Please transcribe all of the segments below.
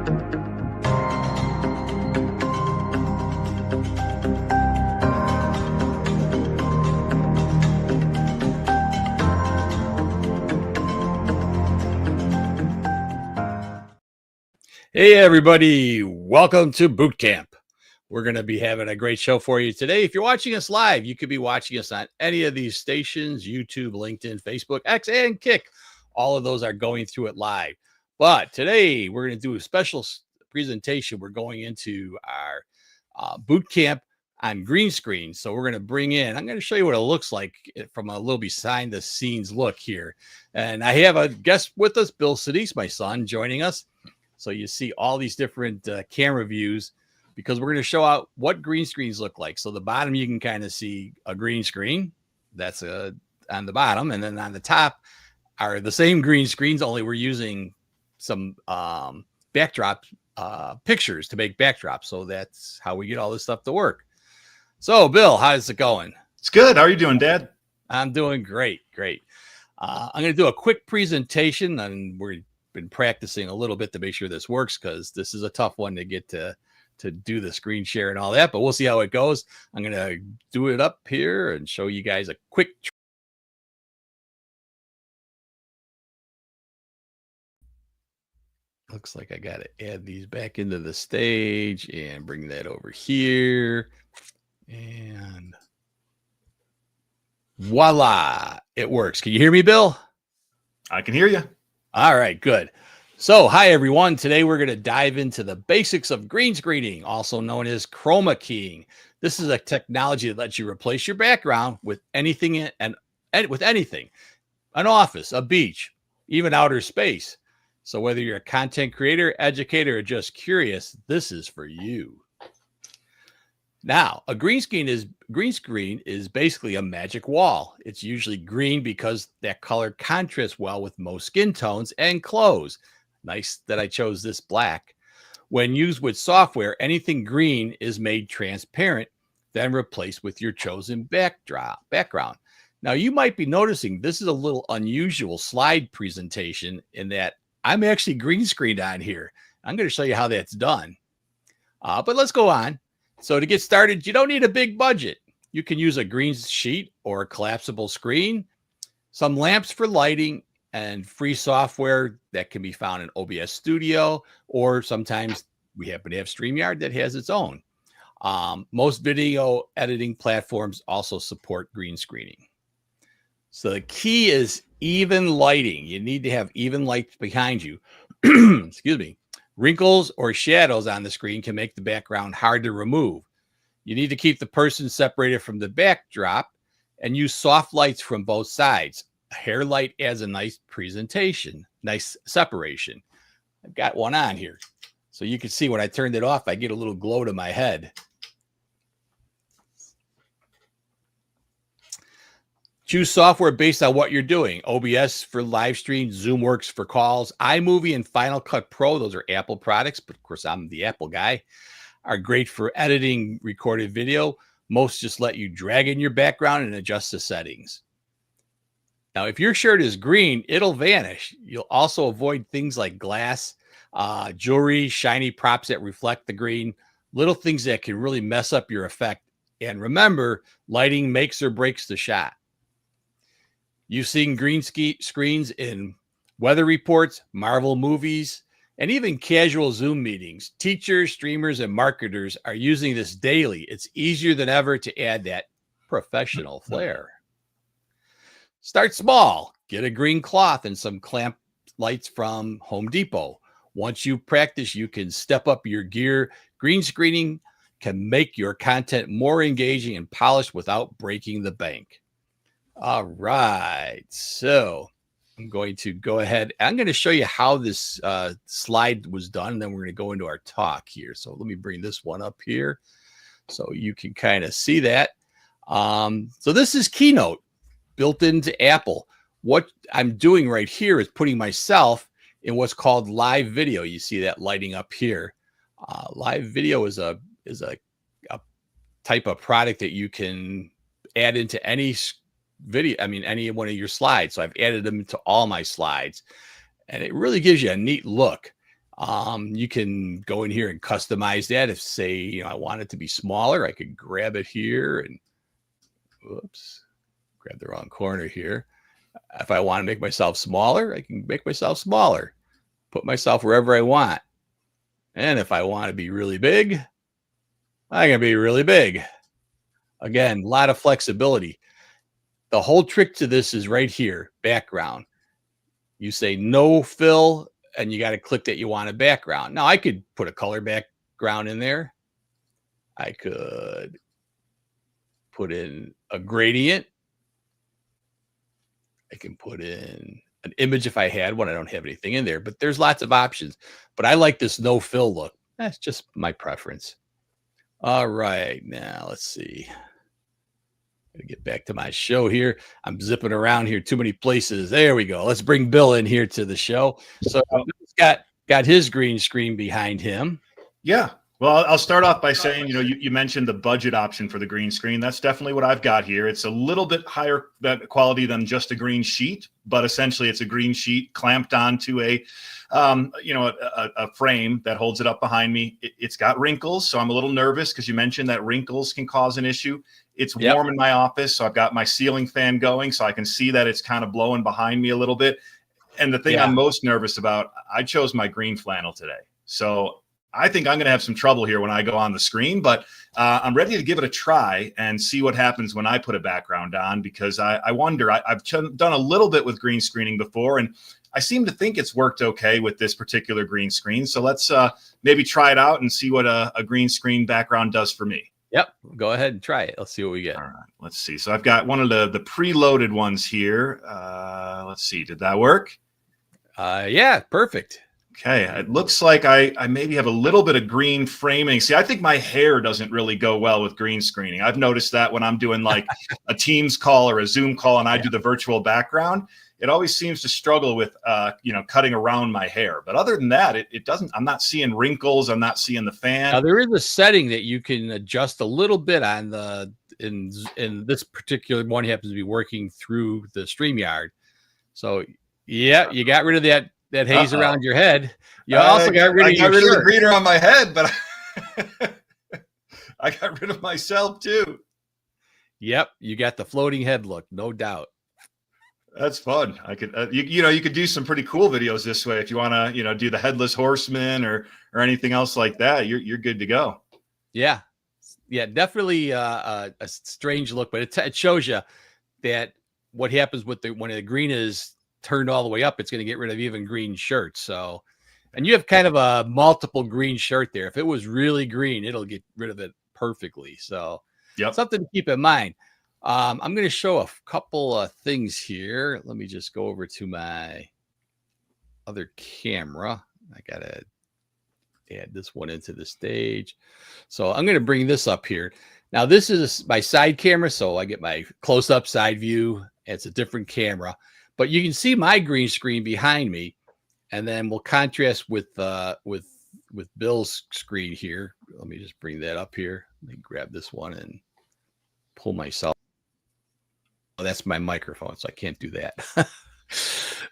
Hey, everybody. Welcome to Bootcamp. We're going to be having a great show for you today. If you're watching us live, you could be watching us on any of these stations: YouTube, LinkedIn, Facebook, X, and Kick. All of those are going through it live. But today, we're going to do a special presentation. We're going into our Bootcamp on green screen. So we're going to bring in, I'm going to show you what it looks like from a little behind the scenes look here. And I have a guest with us, Bill Senese, my son, joining us. So you see all these different camera views because we're going to show out what green screens look like. So the bottom, you can kind of see a green screen. That's on the bottom. And then on the top are the same green screens, only we're using some backdrop pictures to make backdrops. So that's how we get all this stuff to work. So, Bill, how's it going? It's good. How are you doing, Dad? I'm doing great. I'm going to do a quick presentation, and we've been practicing a little bit to make sure this works because this is a tough one to get to do the screen share and all that, but we'll see how it goes. I'm going to do it up here and show you guys a quick looks like I got to add these back into the stage and bring that over here. And voila, it works. Can you hear me, Bill? I can hear you. All right, good. So, hi, everyone. Today, we're going to dive into the basics of green screening, also known as chroma keying. This is a technology that lets you replace your background with anything and with anything, an office, a beach, even outer space. So whether you're a content creator, educator, or just curious, this is for you. Now, a green screen is basically a magic wall. It's usually green because that color contrasts well with most skin tones and clothes. Nice that I chose this black. When used with software, anything green is made transparent, then replaced with your chosen background. Now, you might be noticing this is a little unusual slide presentation in that I'm actually green screened on here. I'm going to show you how that's done. But let's go on. So to get started, you don't need a big budget. You can use a green sheet or a collapsible screen, some lamps for lighting, and free software that can be found in OBS Studio, or sometimes we happen to have StreamYard that has its own. Most video editing platforms also support green screening. So the key is even lighting. You need to have even light behind you. Excuse me. Wrinkles or shadows on the screen can make the background hard to remove. You need to keep the person separated from the backdrop and use soft lights from both sides. A hair light adds a nice presentation, nice separation. I've got one on here. So you can see when I turned it off, I get a little glow to my head. Choose software based on what you're doing. OBS for live stream, Zoom works for calls, iMovie and Final Cut Pro, those are Apple products, but of course I'm the Apple guy, are great for editing recorded video. Most just let you drag in your background and adjust the settings. Now, if your shirt is green, it'll vanish. You'll also avoid things like glass, jewelry, shiny props that reflect the green, little things that can really mess up your effect. And remember, lighting makes or breaks the shot. You've seen green screens in weather reports, Marvel movies, and even casual Zoom meetings. Teachers, streamers, and marketers are using this daily. It's easier than ever to add that professional flair. Start small. Get a green cloth and some clamp lights from Home Depot. Once you practice, you can step up your gear. Green screening can make your content more engaging and polished without breaking the bank. All right, so I'm going to go ahead. I'm going to show you how this slide was done, and then we're going to go into our talk here. So let me bring this one up here so you can kind of see that. So this is Keynote built into Apple. What I'm doing right here is putting myself in what's called live video. You see that lighting up here. Live video is a type of product that you can add into any video, any one of your slides. So I've added them to all my slides, and it really gives you a neat look. You can go in here and customize that. If say, I want it to be smaller, I could grab it here and whoops, grab the wrong corner here. If I want to make myself smaller, I can make myself smaller, put myself wherever I want. And if I want to be really big, I can be really big. Again, a lot of flexibility. The whole trick to this is right here, background. You say no fill, and you got to click that you want a background. Now, I could put a color background in there. I could put in a gradient. I can put in an image if I had one. I don't have anything in there, but there's lots of options. But I like this no fill look. That's just my preference. All right, now let's see. Gotta get back to my show here. I'm zipping around here too many places. There we go. Let's bring Bill in here to the show. So Bill's got his green screen behind him. Yeah. Well, I'll start off by saying, you mentioned the budget option for the green screen. That's definitely what I've got here. It's a little bit higher quality than just a green sheet, but essentially it's a green sheet clamped onto a frame that holds it up behind me. It's got wrinkles, so I'm a little nervous because you mentioned that wrinkles can cause an issue. It's warm in my office, so I've got my ceiling fan going, so I can see that it's kind of blowing behind me a little bit. And the thing I'm most nervous about, I chose my green flannel today. So I think I'm going to have some trouble here when I go on the screen, but I'm ready to give it a try and see what happens when I put a background on, because I wonder, I've done a little bit with green screening before, and I seem to think it's worked okay with this particular green screen. So let's maybe try it out and see what a green screen background does for me. Yep. Go ahead and try it. Let's see what we get. All right. Let's see. So I've got one of the preloaded ones here. Let's see. Did that work? Yeah. Perfect. Okay. It looks like I maybe have a little bit of green framing. See, I think my hair doesn't really go well with green screening. I've noticed that when I'm doing like a Teams call or a Zoom call and I do the virtual background, it always seems to struggle with, cutting around my hair. But other than that, it doesn't, I'm not seeing wrinkles. I'm not seeing the fan. Now, there is a setting that you can adjust a little bit on in this particular one happens to be working through the StreamYard. So yeah, you got rid of that haze around your head. You also got rid of the greener on my head, but I got rid of myself too. Yep. You got the floating head look, no doubt. That's fun. I could, you could do some pretty cool videos this way if you want to, do the headless horseman or anything else like that. You're good to go. Yeah, definitely a strange look, but it shows you that what happens with when the green is turned all the way up, it's going to get rid of even green shirts. So, and you have kind of a multiple green shirt there. If it was really green, it'll get rid of it perfectly. So, something to keep in mind. I'm going to show a couple of things here. Let me just go over to my other camera. I got to add this one into the stage. So I'm going to bring this up here. Now, this is my side camera, so I get my close-up side view. It's a different camera, but you can see my green screen behind me, and then we'll contrast with Bill's screen here. Let me just bring that up here. Let me grab this one and pull myself. Oh, that's my microphone, so I can't do that.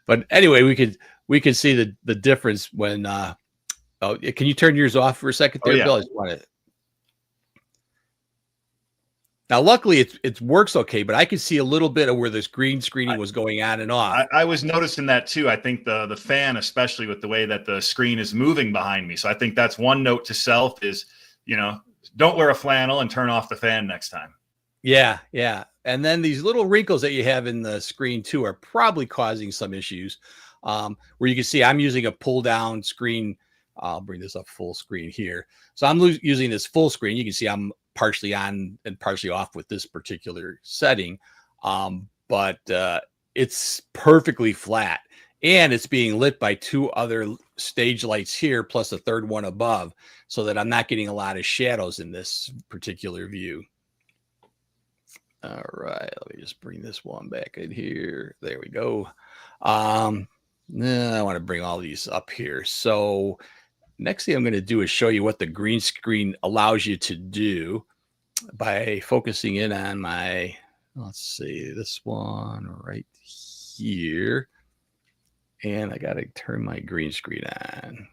But anyway, we could see the difference when. Can you turn yours off for a second there, Bill? I just want to. Now, luckily, it works okay, but I could see a little bit of where this green screening was going on and off. I was noticing that too. I think the fan, especially with the way that the screen is moving behind me. So I think that's one note to self is, don't wear a flannel and turn off the fan next time. Yeah. And then these little wrinkles that you have in the screen too are probably causing some issues. Where you can see I'm using a pull down screen. I'll bring this up full screen here. So I'm using this full screen. You can see I'm partially on and partially off with this particular setting. But it's perfectly flat, and it's being lit by two other stage lights here, plus a third one above, so that I'm not getting a lot of shadows in this particular view. All right, let me just bring this one back in here. There we go. I want to bring all these up here. So next thing I'm going to do is show you what the green screen allows you to do by focusing in on let's see, this one right here. And I got to turn my green screen on.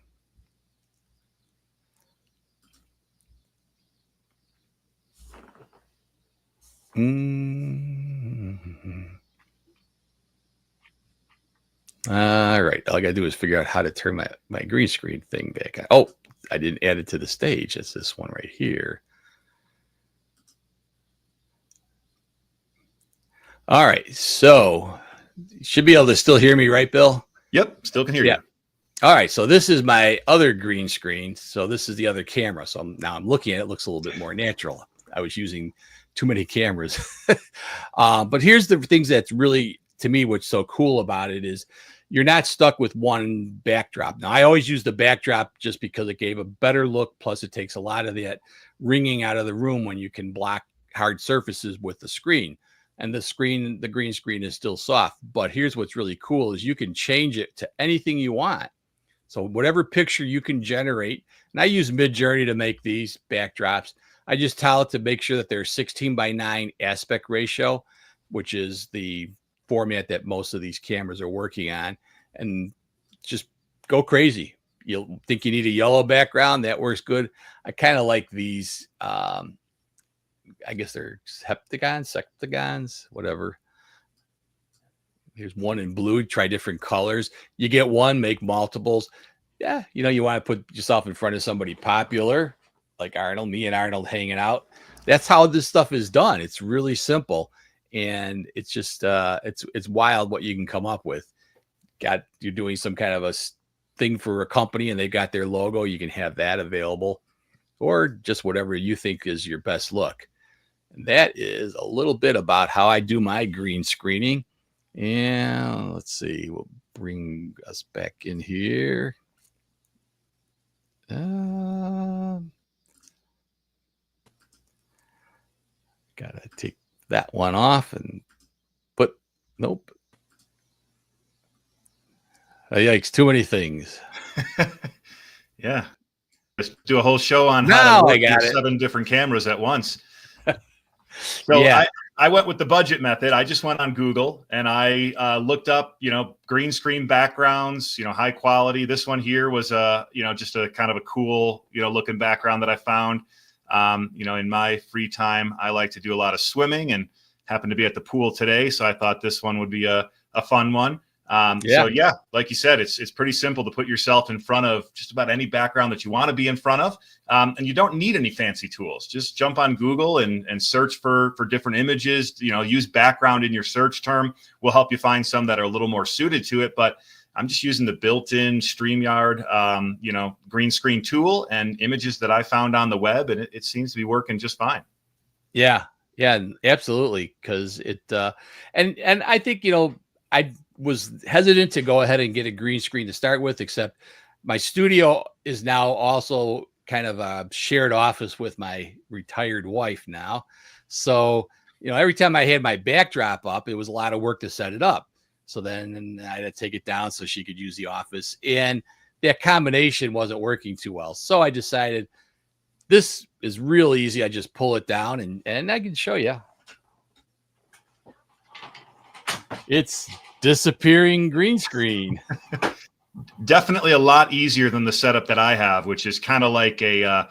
All right. All I got to do is figure out how to turn my green screen thing back on. Oh, I didn't add it to the stage. It's this one right here. All right. So you should be able to still hear me, right, Bill? Yep. Still can hear you. All right. So this is my other green screen. So this is the other camera. So now I'm looking at it. It looks a little bit more natural. I was using too many cameras. But here's the things that's really, to me, what's so cool about it is you're not stuck with one backdrop. Now, I always use the backdrop just because it gave a better look. Plus, it takes a lot of that ringing out of the room when you can block hard surfaces with the screen. And the green screen is still soft. But here's what's really cool is you can change it to anything you want. So whatever picture you can generate, and I use Midjourney to make these backdrops. I just tell it to make sure that they're 16:9 aspect ratio, which is the format that most of these cameras are working on, and just go crazy. You'll think you need a yellow background. That works good. I kind of like these. I guess they're septagons, whatever. Here's one in blue. Try different colors. You get one, make multiples. Yeah, you want to put yourself in front of somebody popular, like Arnold, me and Arnold hanging out. That's how this stuff is done. It's really simple. And it's just it's wild what you can come up with. You're doing some kind of a thing for a company and they've got their logo. You can have that available, or just whatever you think is your best look. And that is a little bit about how I do my green screening. And let's see, we'll bring us back in here. Gotta take that one off and nope. Yikes, too many things. Yeah. Just do a whole show on how to work 7 different cameras at once. So yeah. I went with the budget method. I just went on Google and I looked up, green screen backgrounds, high quality. This one here was just a kind of a cool, looking background that I found. In my free time, I like to do a lot of swimming and happened to be at the pool today. So I thought this one would be a fun one. So yeah, like you said, it's pretty simple to put yourself in front of just about any background that you want to be in front of. And you don't need any fancy tools. Just jump on Google and search for different images, use background in your search term. We'll help you find some that are a little more suited to it. But I'm just using the built-in StreamYard, green screen tool and images that I found on the web. And it seems to be working just fine. Yeah, absolutely. Cause it, and I think, I was hesitant to go ahead and get a green screen to start with, except my studio is now also kind of a shared office with my retired wife now. So, every time I had my backdrop up, it was a lot of work to set it up. So then I had to take it down so she could use the office, and that combination wasn't working too well. So I decided this is real easy. I just pull it down and I can show you. It's disappearing green screen. Definitely a lot easier than the setup that I have, which is kind of like a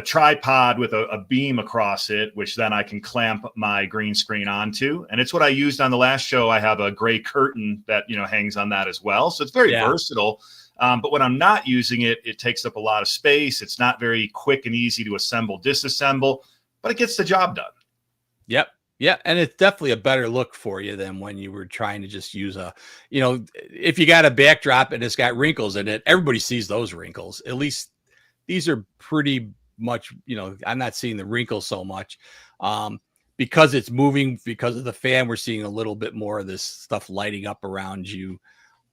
tripod with a beam across it, which then I can clamp my green screen onto. And it's what I used on the last show. I have a gray curtain that, hangs on that as well. So it's very versatile. But when I'm not using it, it takes up a lot of space. It's not very quick and easy to assemble, disassemble, but it gets the job done. Yep. Yeah, and it's definitely a better look for you than when you were trying to just use if you got a backdrop and it's got wrinkles in it, everybody sees those wrinkles. At least these are pretty much, I'm not seeing the wrinkles so much because it's moving because of the fan. We're seeing a little bit more of this stuff lighting up around you.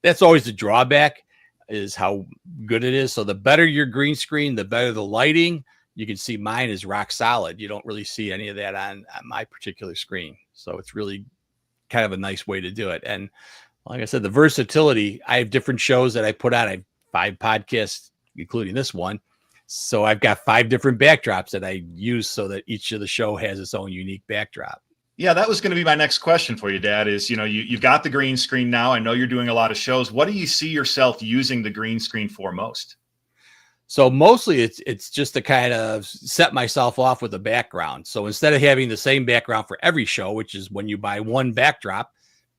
That's always the drawback, is how good it is. So the better your green screen, the better the lighting. You can see mine is rock solid. You don't really see any of that on my particular screen. So it's really kind of a nice way to do it. And like I said, the versatility, I have different shows that I put out. I have 5 podcasts, including this one. So I've got 5 different backdrops that I use so that each of the show has its own unique backdrop. Yeah, that was going to be my next question for you, Dad, is, you've got the green screen now. I know you're doing a lot of shows. What do you see yourself using the green screen for most? So mostly it's just to kind of set myself off with a background. So instead of having the same background for every show, which is when you buy one backdrop,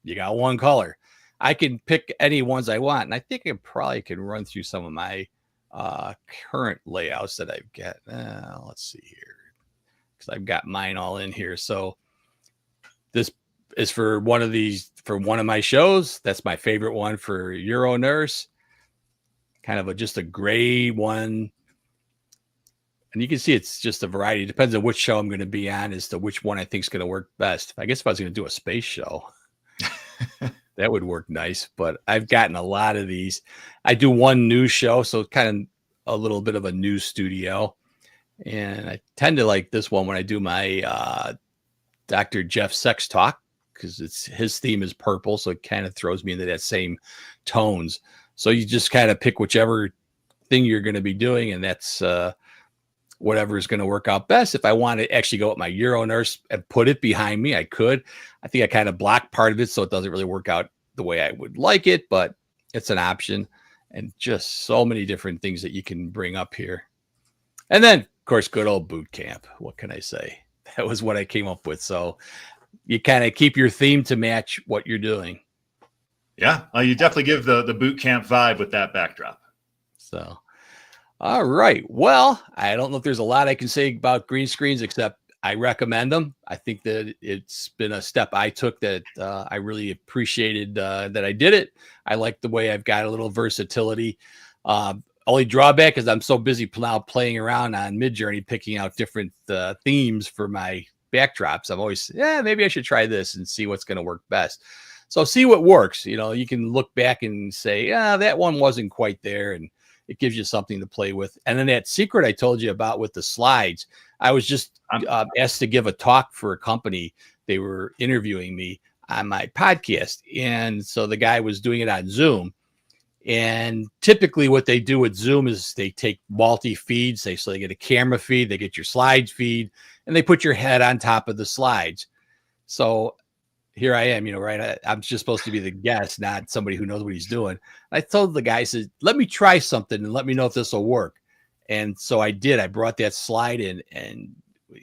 you got one color. I can pick any ones I want. And I think I probably can run through some of my current layouts that I've got. Let's see here, because I've got mine all in here. So this is for one of my shows. That's my favorite one for Euro Nurse. Kind of just a gray one. And you can see it's just a variety. It depends on which show I'm going to be on as to which one I think is going to work best. I guess if I was going to do a space show, that would work nice. But I've gotten a lot of these. I do one news show, so kind of a little bit of a news studio. And I tend to like this one when I do my Dr. Jeff Sex Talk, because his theme is purple, so it kind of throws me into that same tones. So you just kind of pick whichever thing you're going to be doing, and that's whatever is going to work out best. If I want to actually go with my Euro Nurse and put it behind me, I could. I think I kind of blocked part of it, so it doesn't really work out the way I would like it, but it's an option. And just so many different things that you can bring up here. And then, of course, good old Bootcamp. What can I say? That was what I came up with. So you kind of keep your theme to match what you're doing. Yeah, you definitely give the boot camp vibe with that backdrop. So, all right. Well, I don't know if there's a lot I can say about green screens, except I recommend them. I think that it's been a step I took that I really appreciated that I did it. I like the way I've got a little versatility. Only drawback is I'm so busy now playing around on Midjourney, picking out different themes for my backdrops. I'm always, maybe I should try this and see what's going to work best. So see what works. You can look back and say, that one wasn't quite there. And it gives you something to play with. And then that secret I told you about with the slides, I was just asked to give a talk for a company. They were interviewing me on my podcast. And so the guy was doing it on Zoom. And typically what they do with Zoom is they take multi feeds. So they get a camera feed, they get your slides feed, and they put your head on top of the slides. So here I am, right? I'm just supposed to be the guest, not somebody who knows what he's doing. I told the guy, I said, let me try something and let me know if this will work. And so I did. I brought that slide in, and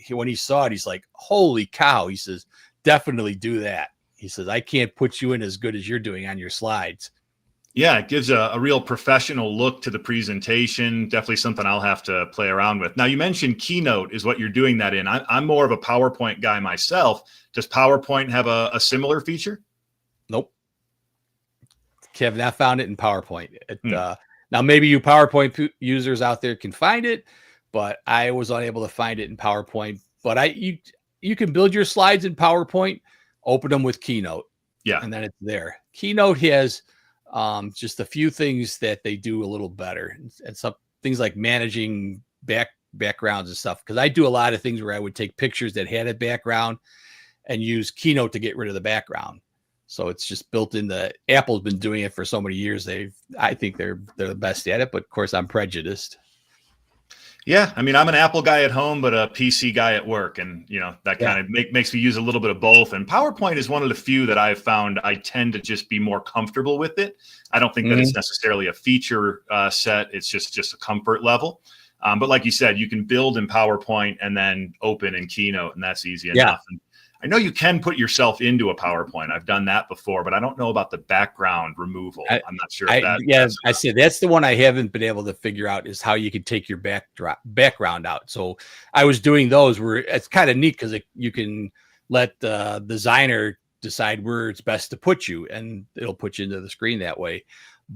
when he saw it, he's like, holy cow. He says, definitely do that. He says, I can't put you in as good as you're doing on your slides. Yeah, it gives a real professional look to the presentation. Definitely something I'll have to play around with. Now, you mentioned Keynote is what you're doing that in. I'm more of a PowerPoint guy myself. Does PowerPoint have a similar feature? Nope. Have not found it in PowerPoint. Now, maybe you PowerPoint users out there can find it, but I was unable to find it in PowerPoint. But you can build your slides in PowerPoint, open them with Keynote. Yeah. And then it's there. Keynote has just a few things that they do a little better, and some things like managing backgrounds and stuff. Because I do a lot of things where I would take pictures that had a background and use Keynote to get rid of the background. So it's just built in. Apple's been doing it for so many years. I think they're the best at it, but of course I'm prejudiced. Yeah, I mean, I'm an Apple guy at home, but a PC guy at work, and that kind of makes me use a little bit of both. And PowerPoint is one of the few that I've found I tend to just be more comfortable with it. I don't think that it's necessarily a feature set; it's just a comfort level. But like you said, you can build in PowerPoint and then open in Keynote, and that's easy enough. And I know you can put yourself into a PowerPoint. I've done that before, but I don't know about the background removal. I'm not sure. I said that's the one I haven't been able to figure out, is how you can take your background out. So I was doing those where it's kind of neat because you can let the designer decide where it's best to put you, and it'll put you into the screen that way.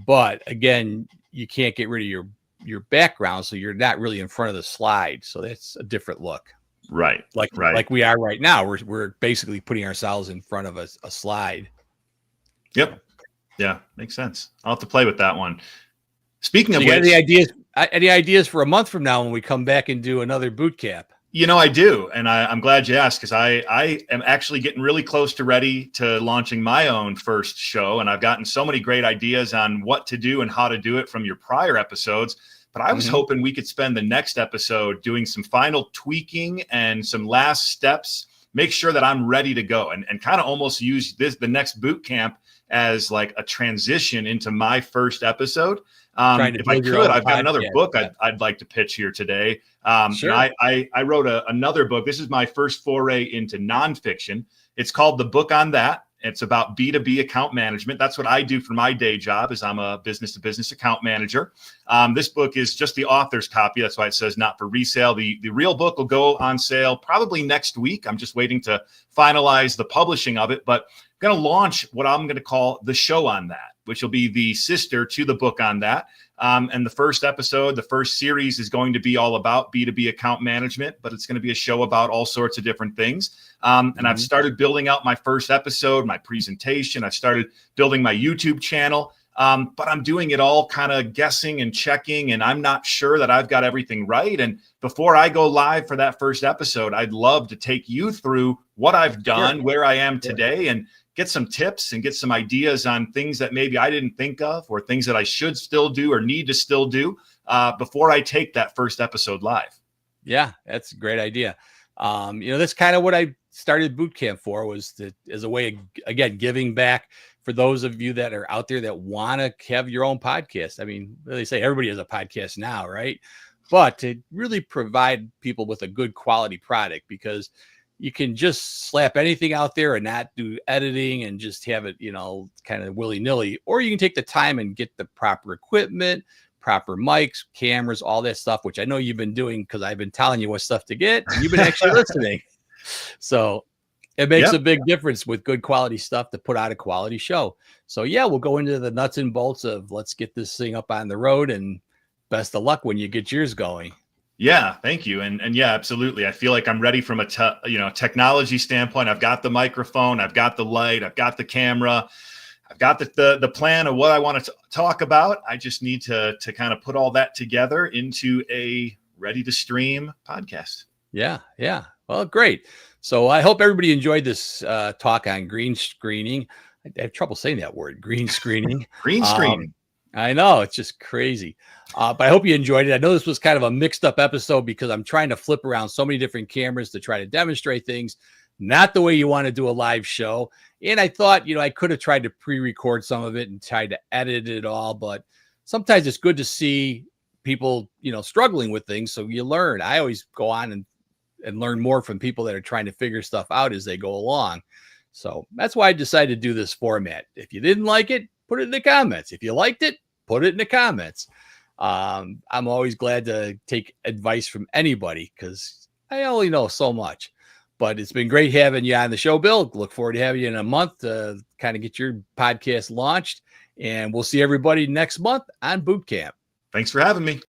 But again, you can't get rid of your background, so you're not really in front of the slide. So that's a different look. Right. Like we are right now. We're basically putting ourselves in front of a slide. Yep. Yeah, makes sense. I'll have to play with that one. Speaking of which, any ideas for a month from now when we come back and do another boot camp? I do. And I'm glad you asked, because I am actually getting really close to ready to launching my own first show. And I've gotten so many great ideas on what to do and how to do it from your prior episodes. But I was hoping we could spend the next episode doing some final tweaking and some last steps, make sure that I'm ready to go, and kind of almost use the next boot camp as like a transition into my first episode. Trying to If I build your could, own I've got another podcast. book Yeah. I'd like to pitch here today. Sure. I wrote another book. This is my first foray into nonfiction. It's called The Book on That. It's about B2B account management. That's what I do for my day job, is I'm a business-to-business account manager. This book is just the author's copy. That's why it says not for resale. The real book will go on sale probably next week. I'm just waiting to finalize the publishing of it, but I'm going to launch what I'm going to call the show on that, which will be the sister to the book on that. And the first episode, the first series, is going to be all about B2B account management, but it's going to be a show about all sorts of different things. And I've started building out my first episode, my presentation. I've started building my YouTube channel, but I'm doing it all kind of guessing and checking, and I'm not sure that I've got everything right. And before I go live for that first episode, I'd love to take you through what I've done, where I am today, and get some tips and get some ideas on things that maybe I didn't think of, or things that I should still do or need to still do before I take that first episode live. Yeah, that's a great idea. That's kind of what I started Bootcamp for, was as a way of, again, giving back for those of you that are out there that want to have your own podcast. I mean, they say everybody has a podcast now, right? But to really provide people with a good quality product, because you can just slap anything out there and not do editing and just have it, kind of willy-nilly, or you can take the time and get the proper equipment, proper mics, cameras, all that stuff, which I know you've been doing, because I've been telling you what stuff to get, and you've been actually listening. So it makes a big difference with good quality stuff to put out a quality show. So yeah, we'll go into the nuts and bolts of, let's get this thing up on the road, and best of luck when you get yours going. Yeah, thank you. And yeah, absolutely. I feel like I'm ready from a technology standpoint. I've got the microphone, I've got the light, I've got the camera, I've got the plan of what I want to talk about. I just need to kind of put all that together into a ready to stream podcast. Yeah. Well, great. So I hope everybody enjoyed this talk on green screening. I have trouble saying that word, green screening. Green screening. I know, it's just crazy. But I hope you enjoyed it. I know this was kind of a mixed up episode, because I'm trying to flip around so many different cameras to try to demonstrate things, not the way you want to do a live show. And I thought, I could have tried to pre-record some of it and tried to edit it all, but sometimes it's good to see people, struggling with things, so you learn. I always go on and learn more from people that are trying to figure stuff out as they go along. So that's why I decided to do this format. If you didn't like it, put it in the comments. If you liked it, put it in the comments. I'm always glad to take advice from anybody, because I only know so much. But it's been great having you on the show, Bill. Look forward to having you in a month to kind of get your podcast launched. And we'll see everybody next month on Bootcamp. Thanks for having me.